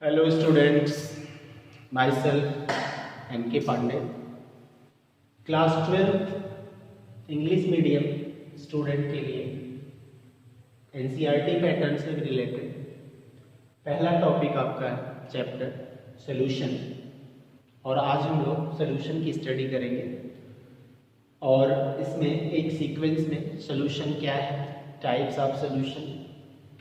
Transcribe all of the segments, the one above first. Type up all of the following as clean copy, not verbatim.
Hello students, myself N.K. Pandey, class 12 English medium student के लिए NCERT pattern से related पहला टॉपिक आपका है चैप्टर सॉल्यूशन। और आज हम लोग सॉल्यूशन की स्टडी करेंगे और इसमें एक सीक्वेंस में सॉल्यूशन क्या है, types of solution,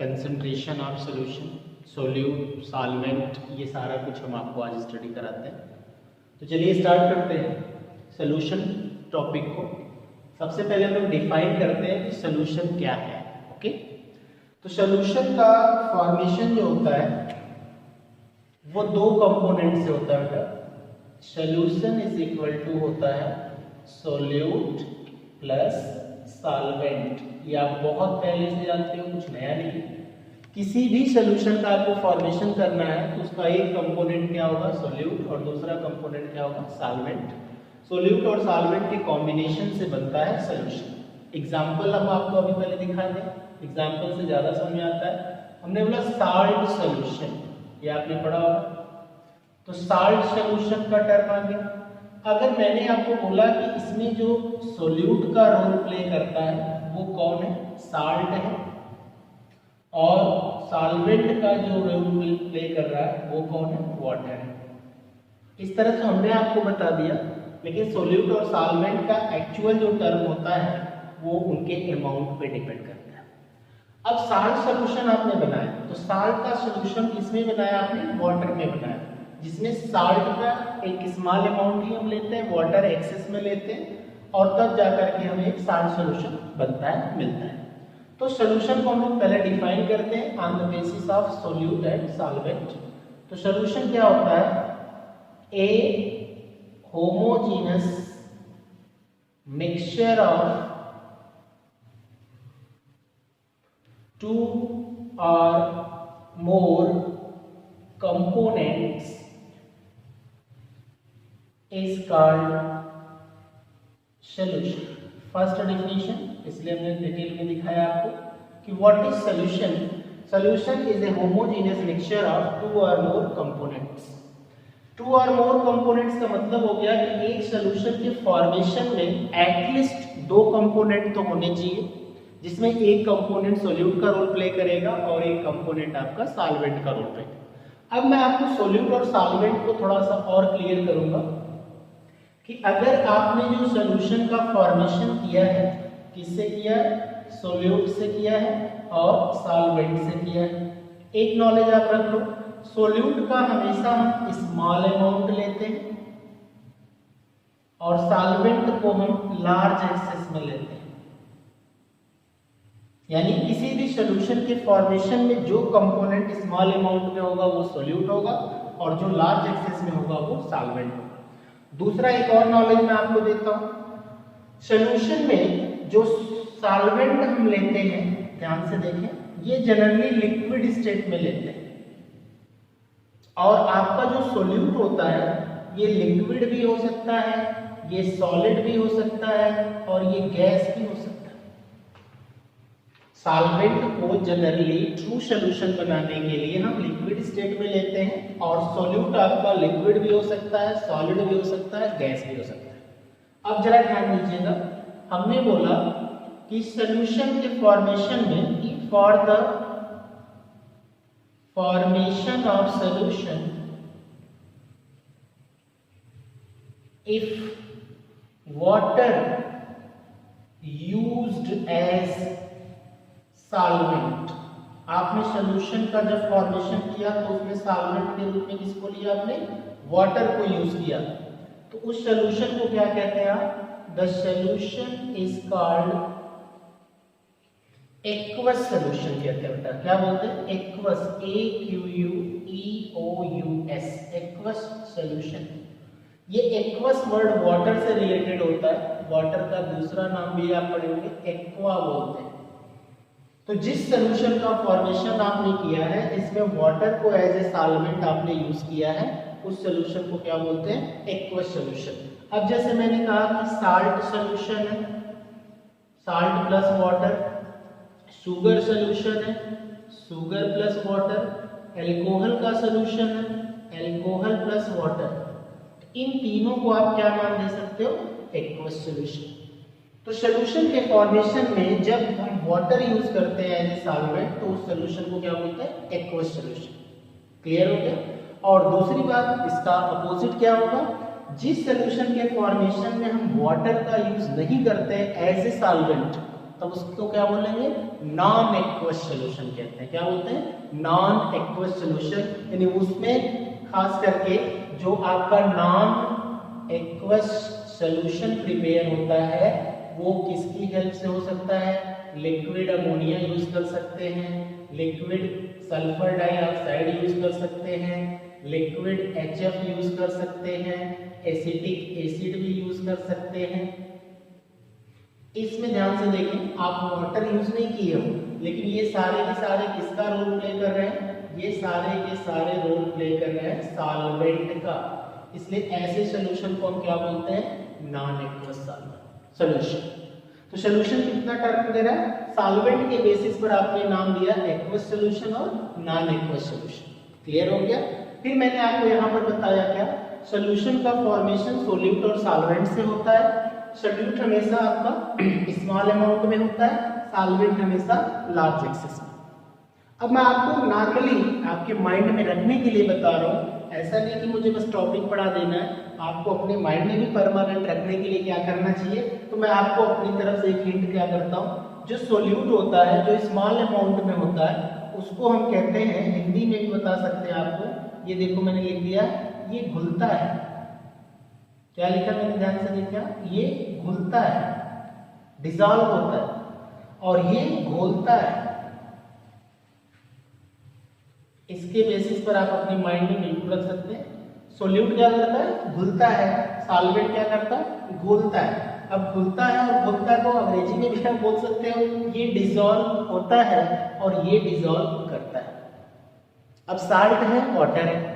concentration of solution, solute, solvent, ये सारा कुछ हम आपको आज स्टडी कराते हैं। तो चलिए स्टार्ट करते हैं सॉल्यूशन टॉपिक को। सबसे पहले हम लोग डिफाइन करते हैं कि सॉल्यूशन क्या है। ओके, तो सॉल्यूशन का फॉर्मेशन जो होता है वो दो कंपोनेंट से होता है बेटा। सॉल्यूशन इज इक्वल टू होता है सोल्यूट प्लस सॉल्वेंट। ये आप बहुत पहले से जानते हो, कुछ नया नहीं। किसी भी सॉल्यूशन का आपको फॉर्मेशन करना है तो उसका एक कंपोनेंट क्या होगा, सोल्यूट, और दूसरा कंपोनेंट क्या होगा, सॉल्वेंट। सोल्यूट और सॉल्वेंट के कॉम्बिनेशन से बनता है सॉल्यूशन। एग्जांपल हम आपको अभी पहले दिखा दें, एग्जांपल से ज्यादा समझ में आता है। हमने बोला साल्ट सॉल्यूशन, ये आपने पढ़ा होगा। तो साल्ट सॉल्यूशन का टर्म आ गया। अगर मैंने आपको बोला कि इसमें जो सोल्यूट का रोल प्ले करता है वो कौन है, साल्ट है, और सॉल्वेंट का जो रोल प्ले कर रहा है वो कौन है, वाटर है। इस तरह से हमने आपको बता दिया, लेकिन सोल्यूट और सॉल्वेंट का एक्चुअल जो टर्म होता है वो उनके अमाउंट पे डिपेंड करता है। अब साल्ट सॉल्यूशन आपने बनाया, तो साल्ट का सॉल्यूशन किसमें बनाया आपने, वाटर में बनाया, जिसमें साल्ट का एक स्मॉल अमाउंट ही हम लेते हैं, वाटर एक्सेस में लेते हैं, और तब जाकर के हमें एक साल्ट सॉल्यूशन बनता है, मिलता है। तो सॉल्यूशन को हम लोग पहले डिफाइन करते हैं on the basis of solute and solvent. तो सॉल्यूशन क्या होता है, a homogeneous mixture of two or more components is called solution. First definition, इसलिए हमने डिटेल में दिखाया आपको कि what is solution. Solution is a homogeneous mixture of two or more components. To or more components का मतलब हो गया कि एक सॉल्यूशन के फॉर्मेशन में एटलीस्ट दो कंपोनेंट तो होने चाहिए, जिसमें एक कंपोनेंट सोल्यूट का रोल प्ले करेगा और एक कंपोनेंट आपका सॉल्वेंट का रोल प्ले करेगा। अब मैं आपको सोल्यूट और सॉल्वेंट को थोड़ा सा और क्लियर करूंगा कि अगर आपने जो सॉल्यूशन का फॉर्मेशन किया है, किससे किया है, सोल्यूट से किया है और सॉल्वेंट से किया है। एक नॉलेज आप रख लो, सोल्यूट का हमेशा हम स्मॉल अमाउंट लेते हैं और सॉल्वेंट को हम लार्ज एक्सेस में लेते हैं। यानी किसी भी सॉल्यूशन के फॉर्मेशन में जो कंपोनेंट स्मॉल अमाउंट में होगा वो सोल्यूट होगा और जो लार्ज एक्सेस में होगा वो सॉल्वेंट होगा। दूसरा एक और नॉलेज मैं आपको देता हूं, सॉल्यूशन में जो सॉल्वेंट हम लेते हैं, ध्यान से देखें, ये जनरली लिक्विड स्टेट में लेते हैं, और आपका जो सोल्यूट होता है ये लिक्विड भी हो सकता है, ये सॉलिड भी हो सकता है, और ये गैस भी हो सकता है। सॉल्वेंट को जनरली ट्रू सॉल्यूशन बनाने के लिए हम लिक्विड स्टेट में लेते हैं, और सोल्यूट आपका लिक्विड भी हो सकता है, सॉलिड भी हो सकता है, गैस भी हो सकता है। अब जरा ध्यान दीजिएगा, हमने बोला कि सॉल्यूशन के फॉर्मेशन में कि for the formation of solution if water used as solvent. आपने सॉल्यूशन का जब फॉर्मेशन किया तो उसमें सॉल्वेंट के रूप में किसको लिया आपने, वाटर को यूज किया, तो उस सॉल्यूशन को क्या कहते हैं आप, the solution is called aqueous solution कहते हैं बेटा। क्या बोलते हैं, एक्वस, AQUEOUS, एक्वस सॉल्यूशन। ये एक्वस वर्ड वाटर से रिलेटेड होता है, वाटर का दूसरा नाम भी आप पढ़ेंगे, एक्वा बोलते हैं। तो जिस सॉल्यूशन का फॉर्मेशन आपने किया है, इसमें वाटर को एज ए सॉल्वेंट आपने यूज किया है, उस सॉल्यूशन को क्या बोलते हैं, एक्वस सॉल्यूशन। अब जैसे मैंने कहा कि साल्ट सॉल्यूशन है, salt plus water, sugar solution है, शुगर प्लस वाटर, एल्कोहल का सोल्यूशन है, एल्कोहल प्लस वाटर, इन तीनों को आप क्या नाम दे सकते हो, एक्वस सोल्यूशन। तो सोल्यूशन के फॉर्मेशन में जब हम वाटर यूज करते हैं एज ए सॉल्वेंट तो उस सोल्यूशन को क्या बोलते हैं, एक्वस सोल्यूशन। क्लियर हो गया। और दूसरी बात, इसका अपोजिट क्या होगा, जिस सोल्यूशन के फॉर्मेशन में हम वाटर का यूज नहीं करते एज ए सॉल्वेंट तब उसको क्या बोलेंगे, नॉन एक्वस सोल्यूशन कहते हैं। क्या बोलते हैं, नॉन एक्वस सोल्यूशन, यानी उसमें खास करके जो आपका नॉन एक्वस सोल्यूशन प्रिपेयर होता है वो किसकी हेल्प से हो सकता है, लिक्विड अमोनिया यूज कर सकते हैं, लिक्विड सल्फर डाइऑक्साइड यूज कर सकते हैं, लिक्विड HF यूज कर सकते हैं, एसिटिक एसिड भी यूज कर सकते हैं। इसमें ध्यान से देखें, आप वाटर यूज नहीं किए हो लेकिन ये सारे के सारे किसका रोल प्ले कर रहे हैं, ये सारे के सारे रोल प्ले कर रहे हैं सॉल्वेंट का। इसलिए ऐसे सॉल्यूशन को हम क्या बोलते हैं, नॉन एक्वस सॉल्यूशन। तो सॉल्यूशन कितना टर्म दे रहा है, सॉल्वेंट के बेसिस पर आपने नाम दिया एक्वस सॉल्यूशन और नॉन एक्वस सॉल्यूशन। क्लियर हो गया। फिर मैंने आपको यहाँ पर बताया क्या, सॉल्यूशन का फॉर्मेशन सोल्यूट और सॉल्वेंट से होता है। सोल्यूट हमेशा आपका स्मॉल अमाउंट में होता है, सॉल्वेंट हमेशा लार्ज एक्सेस में। अब मैं आपको नॉर्मली आपके माइंड में रखने के लिए बता रहा हूँ, ऐसा नहीं कि मुझे बस टॉपिक पढ़ा देना है, आपको अपने माइंड में भी परमानेंट रखने के लिए क्या करना चाहिए। तो मैं आपको अपनी तरफ से एक हिंट क्या करता हूँ, जो सोल्यूट होता है जो स्मॉल अमाउंट में होता है उसको हम कहते हैं, हिंदी में भी बता सकते हैं आपको, ये देखो मैंने लिख दिया, ये घुलता है। क्या लिखा मैंने, ध्यान से देखा, ये घुलता है, डिसॉल्व होता है, और ये घोलता है। इसके बेसिस पर आप अपनी माइंड में बिल्कुल रख सकते हैं। सोल्यूट क्या करता है, घुलता है, सॉल्वेंट क्या करता है, घोलता है। अब घुलता है और घोलता को अंग्रेजी में भी आप बोल सकते हो, ये डिसॉल्व होता है और ये डिसॉल्व करता है। अब साल्ट है, वाटर है,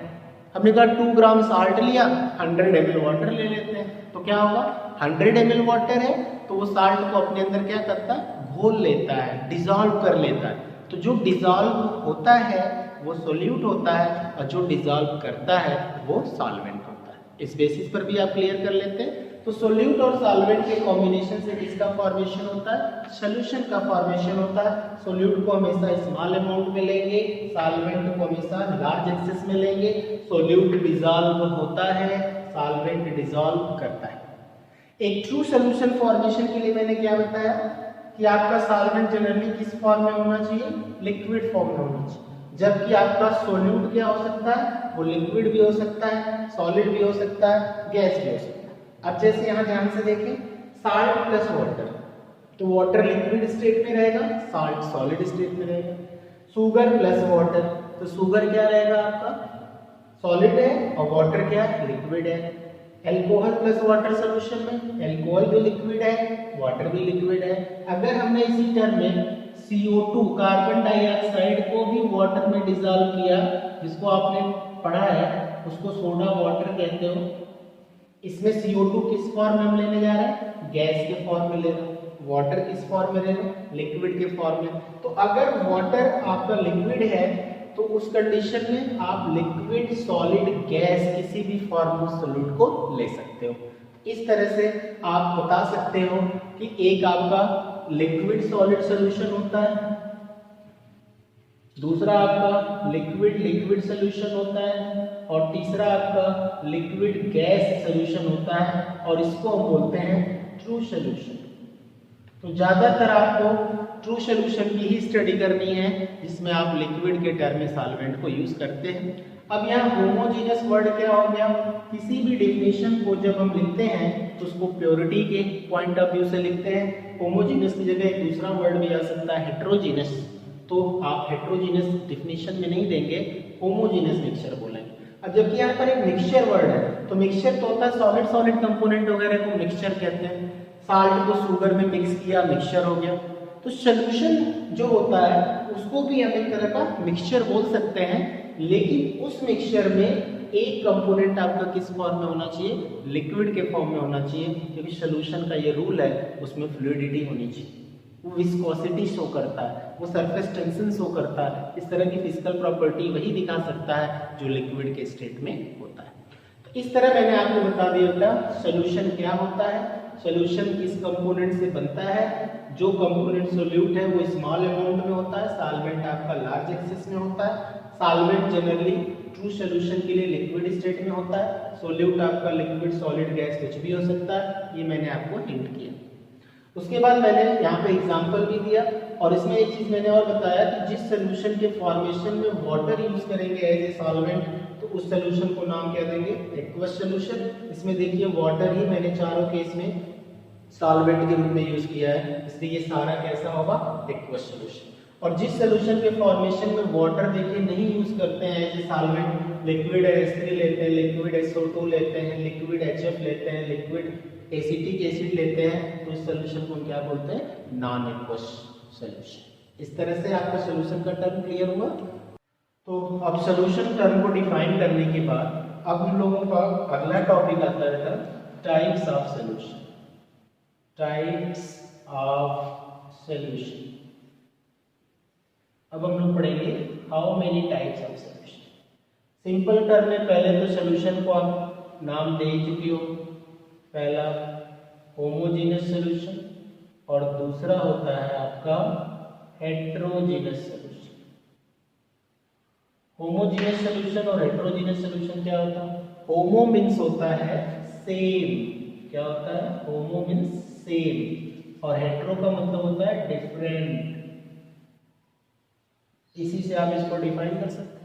हमने कहा 2 ग्राम साल्ट लिया, 100 ml वाटर ले लेते हैं, तो क्या होगा, 100 ml वाटर है तो वो साल्ट को अपने अंदर क्या करता है, घोल लेता है, डिसॉल्व कर लेता है। तो जो डिसॉल्व होता है वो सोल्यूट होता है और जो डिसॉल्व करता है वो सॉल्वेंट होता है। इस बेसिस पर भी आप क्लियर कर लेते हैं। तो सोल्यूट और सॉल्वेंट के कॉम्बिनेशन से किसका फॉर्मेशन होता है, सॉल्यूशन का फॉर्मेशन होता है। सोल्यूट को हमेशा स्मॉल अमाउंट में लेंगे, सॉल्वेंट को हमेशा लार्ज एक्सेस में लेंगे। सोल्यूट डिसॉल्व होता है, सॉल्वेंट डिसॉल्व करता है। एक ट्रू सॉल्यूशन फॉर्मेशन के लिए मैंने क्या बताया कि आपका सॉल्वेंट जनरली किस फॉर्म में होना चाहिए, लिक्विड फॉर्म में होना चाहिए, जबकि आपका सोल्यूट क्या हो सकता है, वो लिक्विड भी हो सकता है, सॉलिड भी हो सकता है, गैस भी हो सकता है। अब जैसे यहाँ ध्यान से देखें, साल्ट प्लस वाटर, तो वाटर लिक्विड स्टेट में रहेगा, साल्ट सॉलिड स्टेट में रहेगा। शुगर प्लस वाटर, तो शुगर क्या रहेगा आपका, सॉलिड है, और वाटर क्या है, लिक्विड है। एल्कोहल प्लस वाटर सोल्यूशन में, एल्कोहल भी लिक्विड है, वाटर भी लिक्विड है। अगर हमने इसी टर्म में CO2 कार्बन डाइऑक्साइड को भी वाटर में डिसॉल्व किया, जिसको आपने पढ़ा है उसको सोडा वाटर कहते हो, इसमें CO2 किस फॉर्म में हम लेने जा रहे हैं, गैस के फॉर्म में ले रहे हैं, वाटर किस फॉर्म में ले रहे हैं, लिक्विड के फॉर्म में। तो अगर वाटर आपका लिक्विड है तो उस कंडीशन में आप लिक्विड, सॉलिड, गैस किसी भी फॉर्म ऑफ सोल्यूट को ले सकते हो। इस तरह से आप बता सकते हो कि एक आपका लिक्विड सॉलिड सॉल्यूशन होता है, दूसरा आपका लिक्विड लिक्विड सॉल्यूशन होता है, और तीसरा आपका लिक्विड गैस सॉल्यूशन होता है, और इसको हम बोलते हैं ट्रू सॉल्यूशन। तो ज्यादातर आपको ट्रू सॉल्यूशन की ही स्टडी करनी है, जिसमें आप लिक्विड के टर्म में सॉल्वेंट को यूज करते हैं। अब यहाँ होमोजेनियस वर्ड क्या हो गया, किसी भी डेफिनेशन को जब हम लिखते हैं तो उसको प्योरिटी के पॉइंट ऑफ व्यू से लिखते हैं। होमोजेनियस की जगह एक दूसरा वर्ड भी आ सकता है, हेट्रोजीनियस, तो आप हेट्रोजीनियस डेफिनेशन में नहीं देंगे, होमोजेनियस मिक्सचर बोलेंगे। अब जबकि यहाँ पर एक मिक्सचर वर्ड है, तो मिक्सचर तो होता है सॉलिड सॉलिड कंपोनेंट वगैरह को मिक्सचर कहते हैं। साल्ट को शुगर में मिक्स किया, मिक्सचर हो गया। तो सॉल्यूशन जो होता है उसको भी हम एक तरह का मिक्सचर बोल सकते हैं, लेकिन उस मिक्सचर में एक कंपोनेंट आपका किस फॉर्म में होना चाहिए, लिक्विड के फॉर्म में होना चाहिए, क्योंकि सॉल्यूशन का ये रूल है, उसमें फ्लूइडिटी होनी चाहिए। वो विस्कोसिटी शो करता है, वो सरफेस टेंशन शो करता है। इस तरह की फिजिकल प्रॉपर्टी वही दिखा सकता है जो लिक्विड के स्टेट में होता है। तो इस तरह मैंने आपको बता दिया था सोल्यूशन क्या होता है, सोल्यूशन किस कंपोनेंट से बनता है। जो कंपोनेंट सोल्यूट है वो स्मॉल अमाउंट में होता है, सॉल्वेंट आपका लार्ज एक्सेस में होता है। सॉल्वेंट जनरली ट्रू सोल्यूशन के लिए लिक्विड स्टेट में होता है, सोल्यूट आपका लिक्विड सॉलिड गैस कुछ भी हो सकता है। ये मैंने आपको हिंट किया। उसके बाद मैंने यहाँ पे एग्जांपल भी दिया और इसमें एक चीज मैंने और बताया कि जिस सोल्यूशन के फॉर्मेशन में वाटर यूज करेंगे एज ए सॉल्वेंट तो उस सोल्यूशन को नाम क्या देंगे, एक्वस सोल्यूशन। इसमें देखिए वाटर ही मैंने चारों केस में सॉल्वेंट के रूप में यूज किया है, इसलिए ये सारा कैसा होगा, एक्वस सोल्यूशन। और जिस सोल्यूशन के फॉर्मेशन में वाटर देखिए नहीं यूज करते हैं as a solvent, liquid H3 लेते हैं, लिक्विड SO2 लेते हैं, लिक्विड HF लेते हैं, लिक्विड एसिटिक एसिड लेते हैं, तो इस सोल्यूशन को क्या बोलते हैं, नॉन एक्वस सोल्यूशन। इस तरह से आपका सोल्यूशन का टर्म क्लियर हुआ। तो अब सोल्यूशन टर्म को डिफाइन करने के बाद अब हम लोगों का अगला टॉपिक आता है types of solution. Types of solution. अब हम लोग पढ़ेंगे how many types of solution. Simple term में पहले तो सोल्यूशन को आप नाम दे ही चुकी हो। पहला होमोजेनस सोल्यूशन और दूसरा होता है आपका हेट्रोजेनस सोल्यूशन। होमोजेनस सोल्यूशन और हेट्रोजेनस सोल्यूशन क्या होता है, होमो मीन्स होता है सेम, क्या होता है, होमो मीन्स सेम और हेट्रो का मतलब होता है डिफरेंट। इसी से आप इसको डिफाइन कर सकते हैं।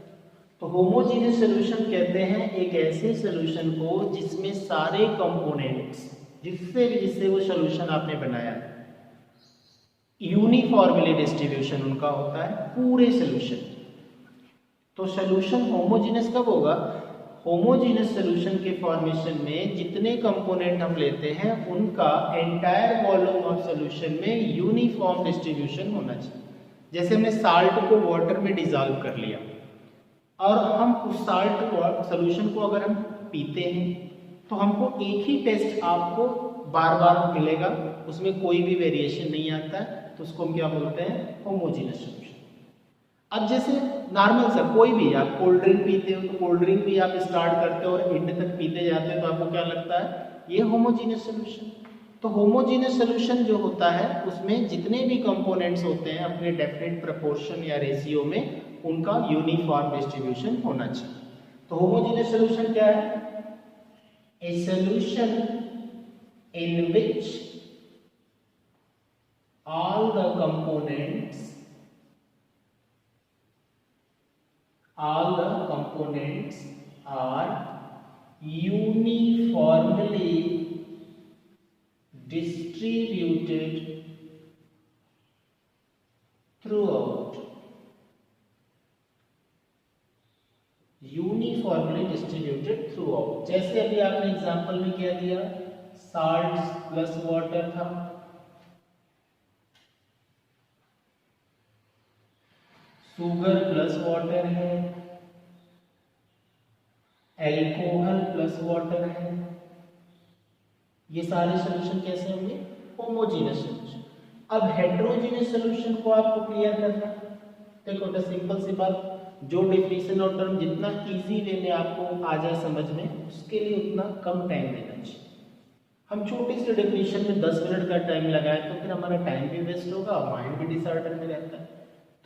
तो होमोजेनियस सॉल्यूशन कहते हैं एक ऐसे सॉल्यूशन को जिसमें सारे कंपोनेंट्स जिससे वो सॉल्यूशन आपने बनाया यूनिफॉर्मली डिस्ट्रीब्यूशन उनका होता है पूरे सॉल्यूशन। तो सॉल्यूशन होमोजेनियस कब होगा, होमोजेनियस सॉल्यूशन के फॉर्मेशन में जितने कंपोनेंट हम लेते हैं उनका एंटायर वॉल्यूम ऑफ सॉल्यूशन में यूनिफॉर्म डिस्ट्रीब्यूशन होना चाहिए। जैसे हमने साल्ट को वाटर में डिसॉल्व कर लिया और हम उस साल्ट सॉल्यूशन को अगर हम पीते हैं तो हमको एक ही टेस्ट आपको बार बार मिलेगा, उसमें कोई भी वेरिएशन नहीं आता है, तो उसको हम क्या बोलते हैं, होमोजेनियस सॉल्यूशन। अब जैसे नॉर्मल सा कोई भी आप कोल्ड ड्रिंक पीते हो तो कोल्ड ड्रिंक भी आप स्टार्ट करते हो और एंड तक पीते जाते हो तो आपको क्या लगता है, ये होमोजेनियस सॉल्यूशन। तो होमोजेनियस सॉल्यूशन जो होता है उसमें जितने भी कंपोनेंट्स होते हैं अपने डेफिनेट प्रोपोर्शन या रेशियो में उनका यूनिफॉर्म डिस्ट्रीब्यूशन होना चाहिए। तो होमोजेनियस सॉल्यूशन क्या है, ए solution in which all the components are uniformly distributed throughout. Uniformly distributed through out. जैसे अभी आपने एग्जांपल में क्या दिया, साल्ट प्लस वाटर था, शुगर प्लस वाटर है, एल्कोहल प्लस वाटर है, ये सारे सॉल्यूशन कैसे होंगे, होमोजेनियस सॉल्यूशन। अब हेट्रोजेनियस सॉल्यूशन को आपको क्लियर करना, देखो तो सिंपल सी बात, जो डेफिनेशन और टर्म जितना इजी वे में आपको आ जाए समझ में उसके लिए उतना कम टाइम देना चाहिए। हम छोटी सी डेफिनेशन में 10 मिनट का टाइम लगाए तो फिर हमारा टाइम भी वेस्ट होगा, माइंड भी डिसऑर्डर में रहता है।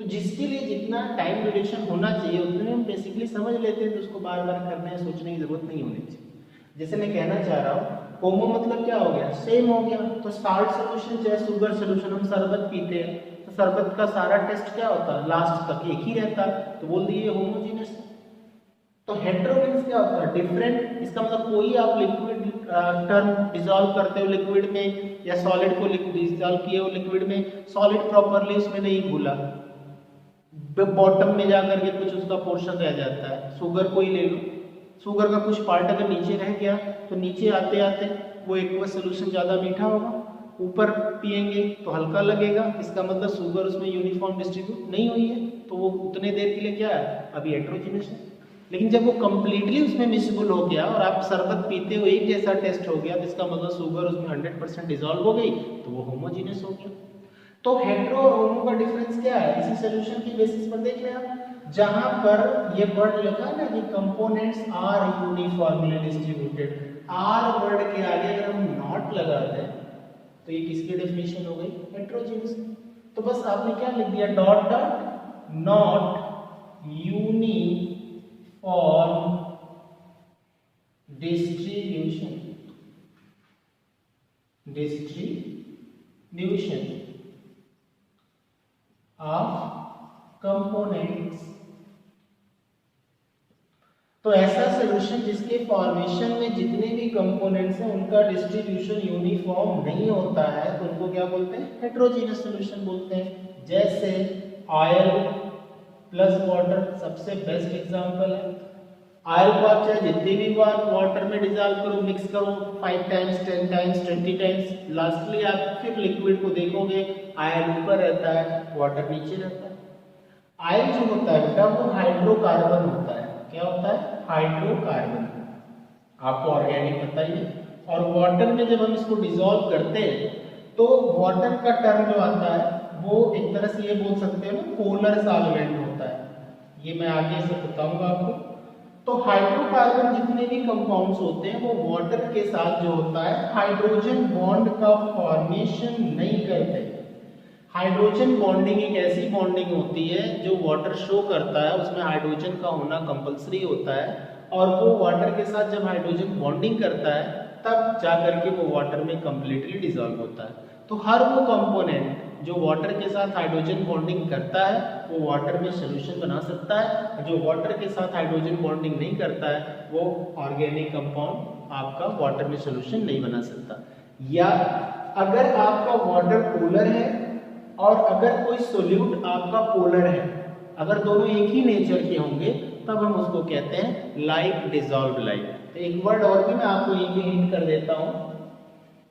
तो जिसके लिए जितना टाइम ड्यूरेशन होना चाहिए उतने हम बेसिकली समझ लेते हैं, तो उसको बार बार करने सोचने की जरूरत नहीं होनी चाहिए। जैसे मैं कहना चाह रहा हूँ होमो मतलब क्या हो गया, सेम हो गया। तो साल्ट सोल्यूशन चाहे शुगर सोल्यूशन, हम शरबत पीते हैं तो शरबत का सारा टेस्ट क्या होता है, लास्ट तक एक ही रहता है, तो बोल दिए होमोजेनियस। तो हेट्रो मींस क्या होता है, डिफरेंट। इसका मतलब कोई आप लिक्विड टर्म डिसॉल्व करते हो लिक्विड में या सॉलिड को डिसॉल्व किए हो लिक्विड में, सॉलिड प्रॉपरली उसमें नहीं घुला, बॉटम में जाकर के कुछ उसका पोर्शन रह जाता है। शुगर को ही ले लो, शुगर का कुछ पार्ट अगर नीचे रह गया तो नीचे आते आते वो एक्वस सोल्यूशन ज्यादा मीठा होगा, ऊपर पिएंगे तो हल्का लगेगा, इसका मतलब शुगर उसमें यूनिफॉर्म डिस्ट्रीब्यूट नहीं हुई है, तो वो उतने देर के लिए क्या है, अभी हेट्रोजेनियस है। लेकिन जब वो कंप्लीटली उसमें मिक्सबल हो गया और आप शरबत पीते हो एक जैसा टेस्ट हो गया, तो इसका मतलब शुगर उसमें 100% डिसॉल्व हो गई, तो वो होमोजेनियस हो गया। तो हेटेरो और होमो का डिफरेंस क्या है इसी सोल्यूशन की बेसिस पर देख लें आप, जहां पर ये वर्ड लिखा है ना कि components are uniformly distributed, are word के आगे अगर हम नॉट लगा दें तो ये किसकी डेफिनेशन हो गई, हेटेरोजीनियस। तो बस आपने क्या लिख दिया, dot dot not uniform distribution of components. तो ऐसा सॉल्यूशन जिसके फॉर्मेशन में जितने भी कंपोनेंट्स हैं उनका डिस्ट्रीब्यूशन यूनिफॉर्म नहीं होता है तो उनको क्या बोलते हैं, हेटेरोजीनियस सॉल्यूशन बोलते हैं। जैसे ऑयल प्लस वाटर सबसे बेस्ट एग्जांपल है। ऑयल को आप चाहे जितनी भी बार वाटर में डिसॉल्व करो, मिक्स करो 5 टाइम्स 10 टाइम्स 20 टाइम्स, लास्टली आप फिर लिक्विड को देखोगे ऑयल ऊपर रहता है वाटर नीचे रहता है। ऑयल जो होता है बेटा वो हाइड्रोकार्बन होता है। क्या होता है, हाइड्रोकार्बन, आपको ऑर्गेनिक पता ही है। और वाटर में जब हम इसको डिसॉल्व करते हैं तो वाटर का टर्म जो आता है वो एक तरह से ये बोल सकते हैं ना पोलर सॉल्वेंट होता है, ये मैं आगे से बताऊंगा आपको। तो हाइड्रोकार्बन जितने भी कंपाउंड्स होते हैं वो वाटर के साथ जो होता है हाइड्रोजन बॉन्ड का फॉर्मेशन नहीं करते। हाइड्रोजन बॉन्डिंग एक ऐसी बॉन्डिंग होती है जो वाटर शो करता है, उसमें हाइड्रोजन का होना कंपलसरी होता है और वो वाटर के साथ जब हाइड्रोजन बॉन्डिंग करता है तब जाकर के वो वाटर में कंप्लीटली डिसॉल्व होता है। तो हर वो कंपोनेंट जो वाटर के साथ हाइड्रोजन बॉन्डिंग करता है वो वाटर में सॉल्यूशन बना सकता है, जो वाटर के साथ हाइड्रोजन बॉन्डिंग नहीं करता है वो ऑर्गेनिक कंपाउंड आपका वाटर में सॉल्यूशन नहीं बना सकता। या अगर आपका वाटर पोलर है और अगर कोई सोल्यूट आपका पोलर है, अगर दोनों एक ही नेचर के होंगे तब हम उसको कहते हैं लाइक डिसॉल्व लाइक। तो एक वर्ड और भी मैं आपको ये हिंट कर देता हूं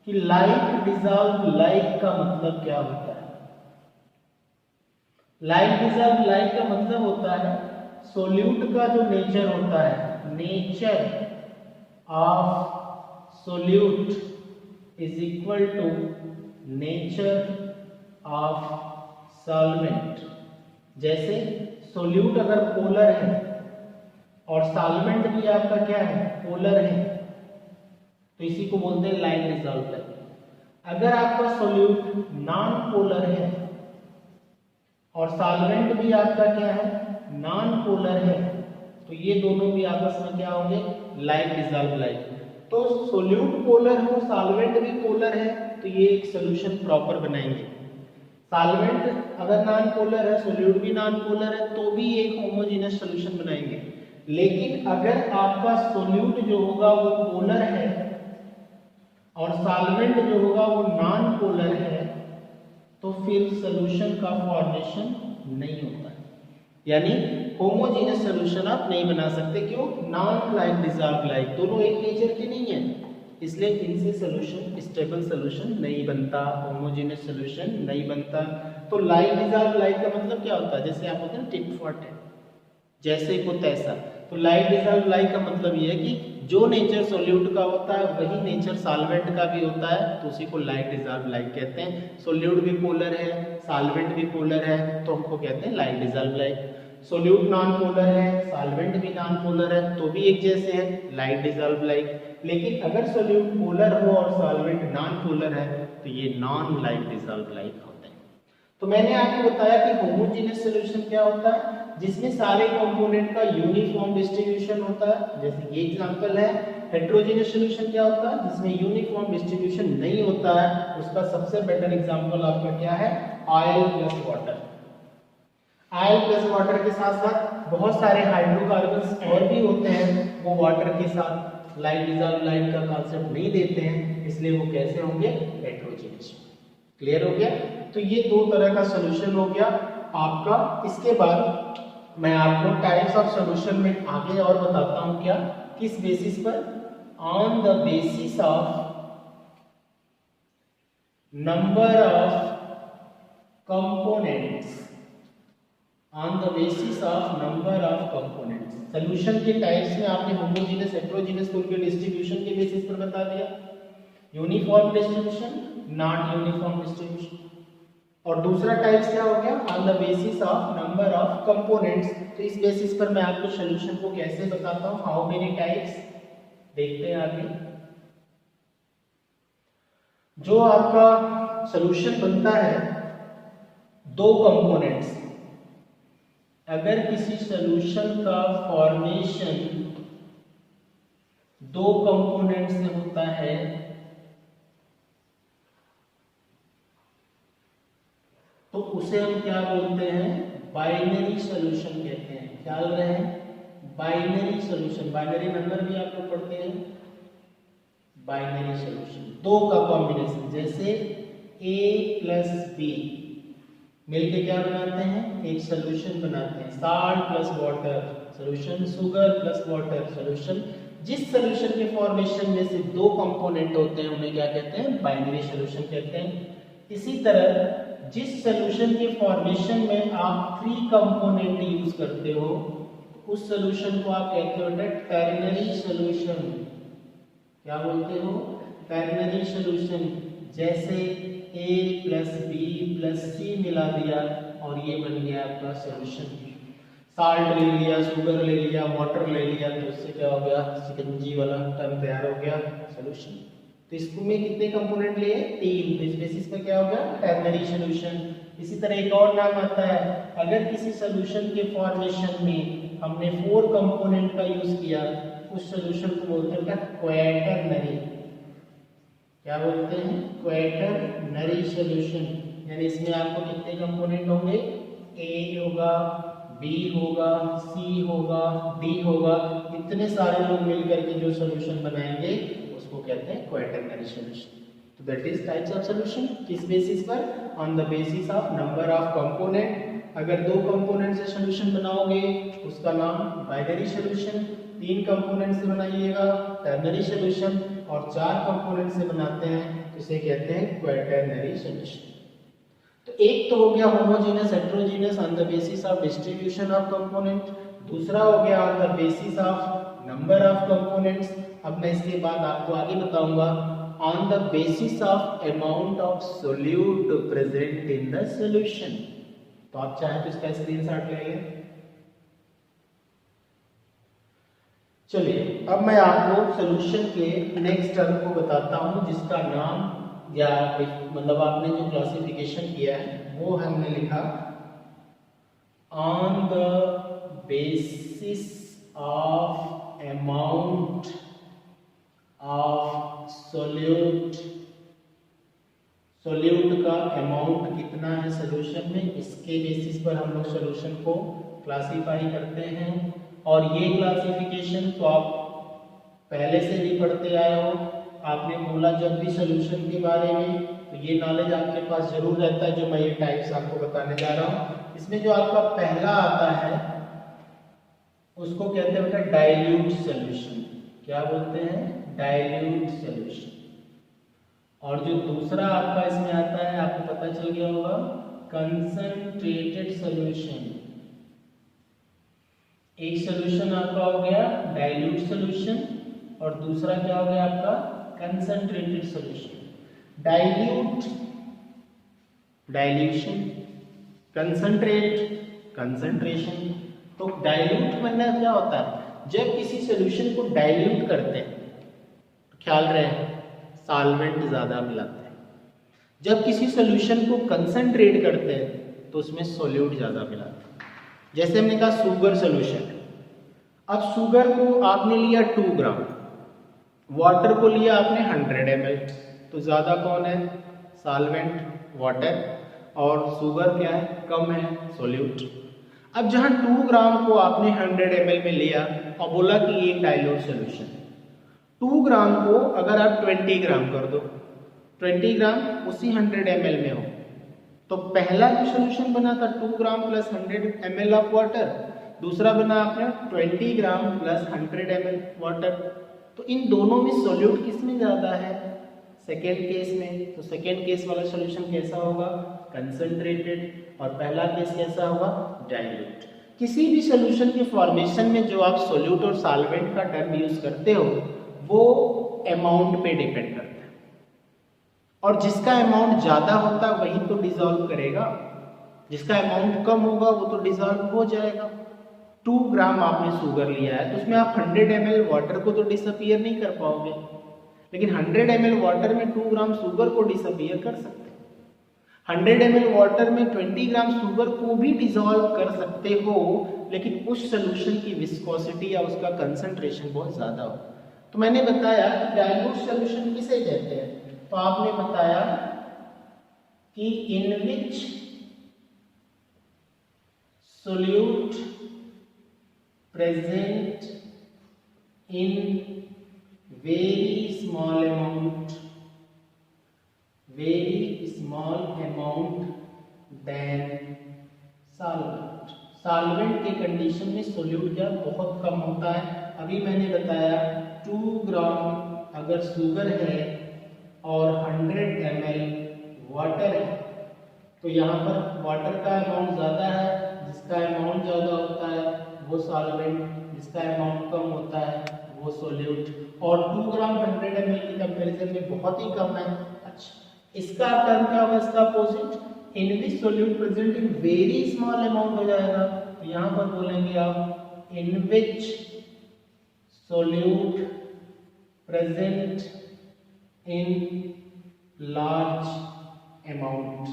कि लाइक डिसॉल्व लाइक का मतलब क्या होता है। लाइक डिसॉल्व लाइक का मतलब होता है सोल्यूट का जो नेचर होता है, nature of solute is equal to nature of solvent. जैसे सोल्यूट अगर पोलर है और सॉल्वेंट भी आपका क्या है, पोलर है, तो इसी को बोलते हैं लाइक डिसॉल्व लाइक। अगर आपका सोल्यूट नॉन पोलर है और सॉल्वेंट भी आपका क्या है, नॉन पोलर है, तो ये दोनों भी आपस में क्या होंगे, लाइक डिसॉल्व लाइक। तो सोल्यूट पोलर हो, सॉल्वेंट भी पोलर है, तो ये एक सोल्यूशन प्रॉपर बनाएंगे। सॉल्वेंट अगर नॉन पोलर है, सोल्यूट भी नॉन पोलर है, तो भी एक होमोजेनियस सॉल्यूशन बनाएंगे। लेकिन अगर आपका सोल्यूट जो होगा वो पोलर है और सॉल्वेंट जो होगा वो नॉन पोलर है, तो फिर सॉल्यूशन का फॉर्मेशन नहीं होता है, यानी होमोजेनियस सॉल्यूशन आप नहीं बना सकते। क्यों, नॉन लाइक डिसॉल्व लाइक, दोनों एक नेचर के नहीं है, इसलिए इनसे सॉल्यूशन स्टेबल सॉल्यूशन नहीं बनता, होमोजेनियस सॉल्यूशन नहीं बनता। तो लाइक डिसॉल्व लाइक का मतलब क्या होता है, जैसे आप होते हैं ना टिट फॉर टैट, जैसे को तैसा। तो लाइक डिसॉल्व लाइक का मतलब ये है कि जो नेचर सोल्यूट का होता है वही नेचर सॉल्वेंट का भी होता है, तो उसी को लाइक डिसॉल्व लाइक कहते हैं। सोल्यूट भी पोलर है, सॉल्वेंट भी पोलर है, तो हमको कहते हैं like dissolve like. Solute non polar है, सॉल्वेंट भी नॉन पोलर है, तो भी एक जैसे हैं, लाइक डिसॉल्व लाइक। लेकिन अगर सोल्यूट पोलर हो और सॉल्वेंट नॉन पोलर है तो ये नॉन लाइक डिसॉल्व लाइक होते हैं। तो मैंने आपको बताया कि होमोजेनियस सॉल्यूशन क्या होता है, जिसमें सारे कंपोनेंट का यूनिफॉर्म डिस्ट्रीब्यूशन होता है, जैसे ये एग्जांपल है। हेटेरोजेनियस सॉल्यूशन क्या होता है, जिसमें यूनिफॉर्म डिस्ट्रीब्यूशन नहीं होता है, उसका सबसे बेटर एग्जांपल आपका क्या है, oil plus water. Oil plus water के साथ साथ बहुत सारे हाइड्रोकार्बन्स और भी होते हैं, वो वाटर के साथ लाइक डिसॉल्व लाइक का कॉन्सेप्ट नहीं देते हैं, इसलिए वो कैसे होंगे, हेटेरोजेनियस। क्लियर हो गया। तो ये दो तरह का सॉल्यूशन हो गया आपका। इसके बाद मैं आपको टाइप्स ऑफ सॉल्यूशन में आगे और बताता हूं, क्या, किस बेसिस पर, on the basis of number of components, on the basis of number of components. Solution के टाइप्स में आपने होमोजेनियस, हेटेरोजेनियस को उनके डिस्ट्रीब्यूशन के बेसिस पर बता दिया, uniform distribution, not uniform distribution. और दूसरा टाइप्स क्या हो गया, on the basis of number of components. तो इस बेसिस पर मैं आपको सोल्यूशन को कैसे बताता हूं, हाउ मेनी टाइप्स, देखते हैं आगे। जो आपका सोल्यूशन बनता है दो कंपोनेंट्स, अगर किसी सोल्यूशन का फॉर्मेशन दो कंपोनेंट से होता है तो उसे हम क्या बोलते हैं, बाइनरी सॉल्यूशन कहते हैं। ख्याल रहे, बाइनरी सॉल्यूशन, बाइनरी नंबर भी आप लोग पढ़ते हैं। बाइनरी सॉल्यूशन दो का कॉम्बिनेशन, जैसे a प्लस बी मिलके क्या बनाते हैं, एक सॉल्यूशन बनाते हैं। Salt plus water solution, sugar plus water solution. जिस सॉल्यूशन के फॉर्मेशन में से दो कंपोनेंट होते हैं उन्हें क्या कहते हैं, बाइनरी सॉल्यूशन कहते हैं। इसी तरह जिस सॉल्यूशन के फॉर्मेशन में आप 3 कंपोनेंट यूज करते हो उस सॉल्यूशन को आप कहते हो टर्नरी सॉल्यूशन। क्या बोलते हो, टर्नरी सॉल्यूशन। जैसे a प्लस बी प्लस सी मिला दिया और ये बन गया आपका सॉल्यूशन। साल्ट ले लिया, शुगर ले लिया, वाटर ले लिया, तो उससे क्या हो गया, शिकंजी वाला टर्म तैयार हो गया, सॉल्यूशन। तो इसमें कितने कंपोनेंट लिए, 3। तो इस बेसिस पर क्या होगा, टर्नरी सॉल्यूशन। इसी तरह एक और नाम आता है, अगर किसी सॉल्यूशन के फॉर्मेशन में हमने 4 कंपोनेंट का यूज किया उस सॉल्यूशन को बोलते हैं क्वैटरनरी। क्या बोलते हैं, क्वैटरनरी सॉल्यूशन। यानी इसमें आपको कितने कंपोनेंट होंगे, A होगा, B होगा, C होगा, D होगा। इतने सारे लोग मिलकर के जो सॉल्यूशन बनाएंगे उसको कहते हैं क्वैटरनरी सॉल्यूशन। तो that is types of solution. किस बेसिस पर, on the basis of number of component. अगर 2 कंपोनेंट से सॉल्यूशन बनाओगे उसका नाम बाइनरी सॉल्यूशन, 3 कंपोनेंट से बनाइएगा टर्नरी सॉल्यूशन, और 4 कंपोनेंट से बनाते हैं तो इसे कहते हैं क्वैटरनरी सॉल्यूशन। तो एक तो हो गया homogeneous heterogeneous on the basis of distribution of component, दूसरा हो गया on the basis of number of components. अब मैं इसके बाद आपको आगे बताऊंगा on the basis of amount of solute present in the solution. तो आप चाहें तो इसका स्क्रीनशॉट ले लें। चलिए अब मैं आपको सॉल्यूशन के नेक्स्ट टर्म को बताता हूं जिसका नाम, या मतलब आपने जो क्लासिफिकेशन किया है वो हमने लिखा on the basis of amount of solute. Solute का अमाउंट कितना है सॉल्यूशन में, इसके बेसिस पर हम लोग सॉल्यूशन को क्लासिफाई करते हैं। और ये क्लासिफिकेशन तो आप पहले से भी पढ़ते आए हो, आपने बोला जब भी सॉल्यूशन के बारे में तो ये नॉलेज आपके पास जरूर रहता है जो मैं ये टाइप्स आपको बताने जा रहा हूँ। इसमें जो आपका पहला आता है उसको कहते हैं बेटा डाइल्यूट सॉल्यूशन। क्या बोलते हैं, डाइल्यूट सॉल्यूशन। और जो दूसरा आपका इसमें आता है आपको पता चल गया होगा, कंसंट्रेटेड सॉल्यूशन। एक सॉल्यूशन आपका हो गया डाइल्यूट सॉल्यूशन और दूसरा क्या हो गया आपका concentrated solution. Dilute dilution, concentrate concentration. तो डाइल्यूट बनना क्या होता है, जब किसी सॉल्यूशन को डाइल्यूट करते हैं, ख्याल रहे सॉल्वेंट ज्यादा मिलाते हैं। जब किसी सॉल्यूशन को कंसंट्रेट करते हैं तो उसमें सोल्यूट ज्यादा मिलाते हैं। जैसे हमने कहा शुगर सॉल्यूशन, अब शुगर को आपने लिया 2 ग्राम, वाटर को लिया आपने 100 ml, तो ज्यादा कौन है, सॉल्वेंट वाटर, और शुगर क्या है, कम है, सोल्यूट। अब जहां 2 ग्राम को आपने 100 ml में लिया और बोला कि ये डाइल्यूट सॉल्यूशन, 2 ग्राम को अगर आप 20 ग्राम कर दो, 20 ग्राम उसी 100 ml में हो, तो पहला जो सॉल्यूशन बना था 2 gram plus 100 ml of water, दूसरा बना आपने 20 ग्राम प्लस 100 ml वाटर। तो इन दोनों में सोल्यूट किसमें ज्यादा है, सेकेंड केस में। तो सेकेंड केस वाला सॉल्यूशन कैसा होगा, कंसंट्रेटेड, और पहला केस कैसा होगा, डाइल्यूट। किसी भी सॉल्यूशन के फॉर्मेशन में जो आप सोल्यूट और सॉल्वेंट का टर्म यूज करते हो वो अमाउंट पे डिपेंड करता है। और जिसका अमाउंट ज़्यादा होता है वही तो डिजॉल्व करेगा, जिसका अमाउंट कम होगा वो तो डिजॉल्व हो जाएगा। 2 ग्राम आपने शुगर लिया है तो उसमें आप 100 ml वाटर को तो डिसअपियर नहीं कर पाओगे, लेकिन 100 ml वाटर में 2 ग्राम शुगर को डिसअपियर कर सकते हो। 100 ml वाटर में 20 ग्राम शुगर को भी डिसॉल्व कर सकते हो, लेकिन उस सोल्यूशन की विस्कोसिटी या उसका कंसंट्रेशन बहुत ज्यादा हो। तो मैंने बताया कि डाइल्यूट सोल्यूशन किसे कहते हैं, तो आपने बताया कि in which solute present in very small amount than solvent। Solvent के कंडीशन में सोल्यूट क्या बहुत कम होता है। अभी मैंने बताया 2 ग्राम अगर शुगर है और 100 ml वाटर है, तो यहाँ पर वाटर का अमाउंट ज़्यादा है, जिसका अमाउंट ज़्यादा होता है वो सॉल्वेंट, जिसका अमाउंट कम होता है वो सोल्यूट। और 2 ग्राम 100 ml की कंपैरिजन में बहुत ही कम है। अच्छा, इसका टर्म क्या होगा, इसका opposite, in which solute present in very small amount हो जाएगा। तो यहाँ पर बोलेंगे आप in which solute present in large amount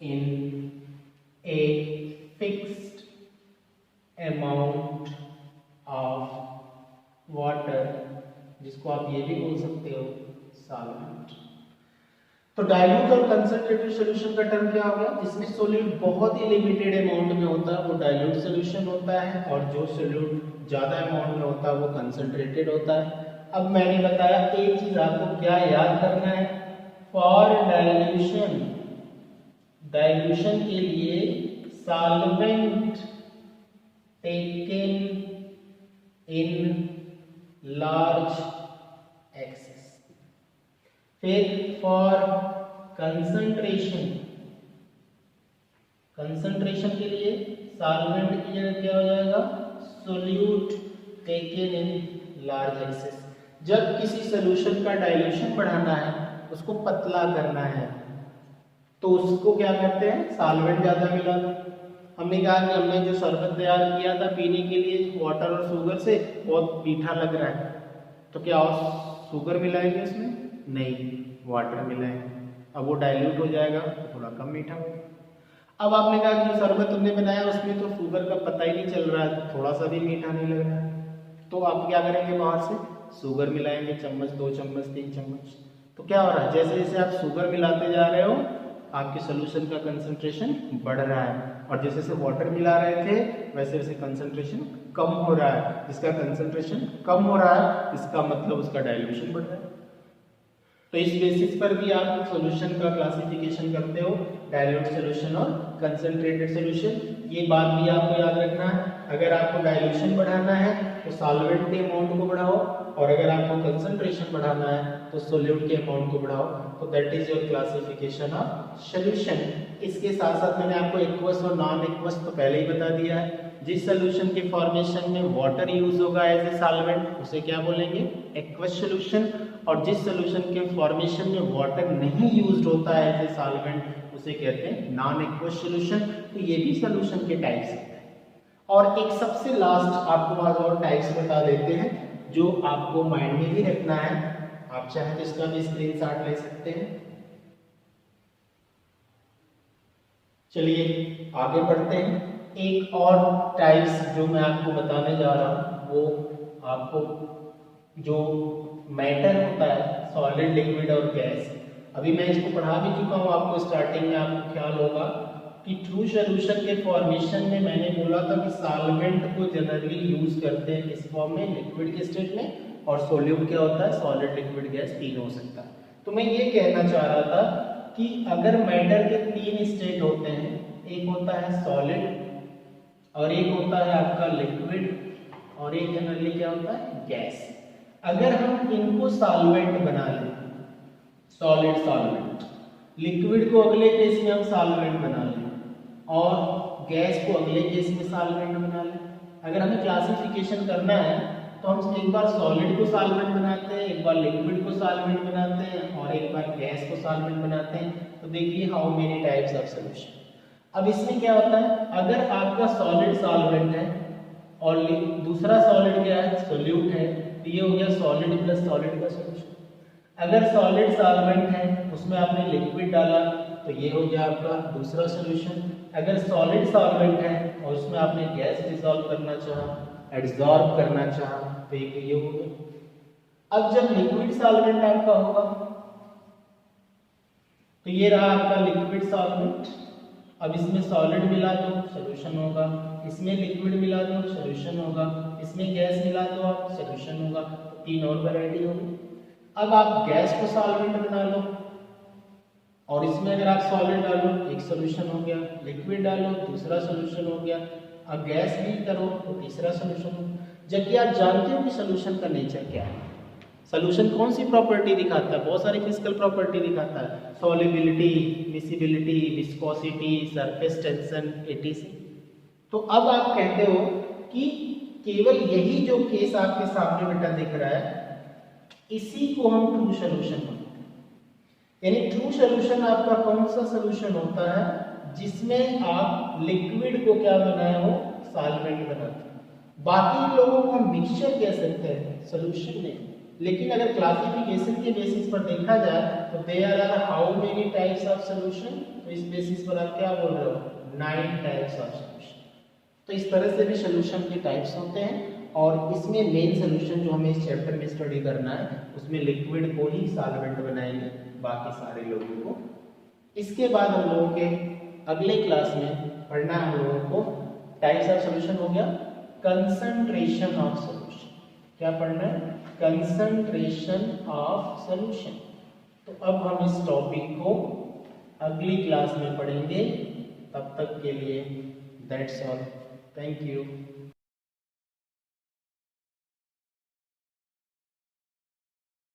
in a fixed amount of water, जिसको आप ये भी बोल सकते हो सॉल्वेंट। तो डाइल्यूट और कंसंट्रेटेड सॉल्यूशन का टर्म क्या हो गया, जिसमें सोल्यूट बहुत ही लिमिटेड अमाउंट में होता है वो डाइल्यूट सॉल्यूशन होता है, और जो सोल्यूट ज्यादा अमाउंट में होता है वो कंसंट्रेटेड होता है। अब मैंने बताया एक चीज आपको क्या याद करना है, फॉर डाइल्यूशन के लिए solvent taken in large access. फिर फॉर कंसंट्रेशन के लिए सॉल्वेंट की जगह क्या हो जाएगा, solute taken in large access. जब किसी सॉल्यूशन का डाइल्यूशन बढ़ाना है, उसको पतला करना है, तो उसको क्या करते हैं, सॉल्वेंट ज्यादा मिला। हमने कहा कि हमने जो शरबत तैयार किया था पीने के लिए वाटर और शुगर से, बहुत मीठा लग रहा है, तो क्या और शुगर मिलाएंगे इसमें, नहीं, वाटर मिलाएंगे। अब वो डाइल्यूट हो जाएगा, थोड़ा कम मीठा होगा। अब आपने कहा कि जो शरबत तुमने बनाया उसमें तो शुगर का पता ही नहीं चल रहा है, थोड़ा सा भी मीठा नहीं लग रहा है, तो आप क्या करेंगे, बाहर से शुगर मिलाएंगे, चम्मच, 2 चम्मच, 3 चम्मच। तो क्या हो रहा है, जैसे जैसे आप शुगर मिलाते जा रहे हो आपके सोल्यूशन का कंसंट्रेशन बढ़ रहा है, और जैसे जैसे वाटर मिला रहे थे वैसे वैसे कंसंट्रेशन कम हो रहा है। जिसका कंसंट्रेशन कम हो रहा है इसका मतलब उसका डाइल्यूशन बढ़ रहा है। तो इस बेसिस पर भी आप सॉल्यूशन का क्लासिफिकेशन करते हो, डाइल्यूट सॉल्यूशन और कंसंट्रेटेड सॉल्यूशन। ये बात भी आपको याद रखना है, अगर आपको डाइल्यूशन बढ़ाना है तो सॉल्वेंट के अमाउंट को बढ़ाओ, और अगर आपको कंसंट्रेशन बढ़ाना है तो सोल्यूट के अमाउंट को बढ़ाओ। तो that is your classification of solution. इसके साथ साथ मैंने आपको एक्वस और नॉन एक्वस तो पहले ही बता दिया है। जिस सॉल्यूशन के फॉर्मेशन में वाटर यूज होगा एज ए सॉल्वेंट उसे क्या बोलेंगे, एक्वस सॉल्यूशन, और जिस सॉल्यूशन के फॉर्मेशन में वाटर नहीं यूज होता है एज ए सॉल्वेंट उसे कहते हैं नॉन एक्वस सॉल्यूशन। तो ये भी सॉल्यूशन के टाइप्स हैं। और एक सबसे लास्ट आपको आज और टाइप्स बता देते हैं जो आपको माइंड में भी रखना है, आप चाहे तो इसका भी स्क्रीनशॉट ले सकते हैं। चलिए आगे बढ़ते हैं। एक और टाइप्स जो मैं आपको बताने जा रहा हूं वो आपको जो मैटर होता है, सॉलिड, लिक्विड और गैस, अभी मैं इसको पढ़ा भी चुका हूं आपको, स्टार्टिंग में आपको ख्याल होगा कि ट्रू सॉल्यूशन के फॉर्मेशन में मैंने बोला था कि सॉल्वेंट को जनरली यूज करते हैं किस फॉर्म में, लिक्विड के स्टेट में, और सोल्यूट क्या होता है, सॉलिड, लिक्विड, गैस, तीनों हो सकता है। तो मैं ये कहना चाह रहा था कि अगर मैटर के 3 स्टेट होते हैं, एक होता है सॉलिड और एक होता है आपका लिक्विड और एक जनरली क्या होता है, गैस। अगर हम इनको सॉल्वेंट बना लें, सॉलिड सॉल्वेंट, लिक्विड को अगले केस में हम सॉल्वेंट बना लें और गैस को अगले केस में सॉल्वेंट बना लें, अगर हमें क्लासिफिकेशन करना है तो तो हम एक बार सॉलिड को सॉल्वेंट बनाते हैं, एक बार लिक्विड को सॉल्वेंट बनाते हैं और एक बार गैस को सॉल्वेंट बनाते हैं। तो देखिए how many types of solution. अब इसमें क्या होता है, अगर आपका सॉलिड सॉल्वेंट है और दूसरा सॉलिड क्या है, सोल्यूट है, तो ये हो गया सॉलिड प्लस सॉलिड का सॉल्यूशन। अगर सॉलिड सॉल्वेंट है उसमें आपने लिक्विड डाला तो ये हो गया आपका दूसरा सॉल्यूशन। अगर सॉलिड सॉल्वेंट है और उसमें आपने गैस डिसॉल्व करना चाहा, एब्जॉर्ब करना चाहा, तो ये हो गया। अब जब लिक्विड सॉल्वेंट आपका होगा तो ये रहा आपका लिक्विड सॉल्वेंट। अब इसमें सॉलिड मिला दो सॉल्यूशन होगा, इसमें लिक्विड मिला दो सॉल्यूशन होगा, इसमें गैस मिला दो आप सॉल्यूशन होगा। तो तीन और वैरायटी होगी। अब आप गैस को सॉल्वेंट बना लो और इसमें अगर आप सॉलिड डालो एक सॉल्यूशन हो गया, लिक्विड डालो दूसरा सॉल्यूशन हो गया, अब गैस भी करो तो तीसरा सॉल्यूशन हो गया। जबकि आप जानते हो कि सॉल्यूशन का नेचर क्या है। सॉल्यूशन कौन सी प्रॉपर्टी दिखाता है, बहुत सारी फिजिकल प्रॉपर्टी दिखाता है, solubility, miscibility, viscosity, surface tension, etc. तो अब आप कहते हो कि केवल यही जो केस आपके सामने बेटा दिख रहा है इसी को हम ट्रू सॉल्यूशन मानते हैं। यानी ट्रू सॉल्यूशन आपका कौन सा सॉल्यूशन होता है जिसमें आप लिक्विड को क्या बनाए हो, सॉल्वेंट बनाते हैं। बाकी लोगों को हम मिक्सचर कह सकते हैं, सॉल्यूशन नहीं। लेकिन अगर क्लासिफिकेशन के बेसिस पर देखा जाए तो there are how many types of solution, तो इस बेसिस पर आप क्या बोल रहे हो, 9 टाइप्स ऑफ सॉल्यूशन। तो इस तरह से भी सॉल्यूशन के टाइप्स होते हैं और इसमें मेन सॉल्यूशन जो हमें इस चैप्टर में स्टडी करना है उसमें लिक्विड को ही सॉल्वेंट बनाएंगे, बाकी सारे लोगों को। इसके बाद हम लोगों के अगले क्लास में पढ़ना है हम लोगों को टाइप्स ऑफ सॉल्यूशन हो गया, कंसंट्रेशन ऑफ सॉल्यूशन। क्या पढ़ना है, कंसंट्रेशन ऑफ सॉल्यूशन। तो अब हम इस टॉपिक को अगली क्लास में पढ़ेंगे। तब तक के लिए दैट्स ऑल, थैंक यू।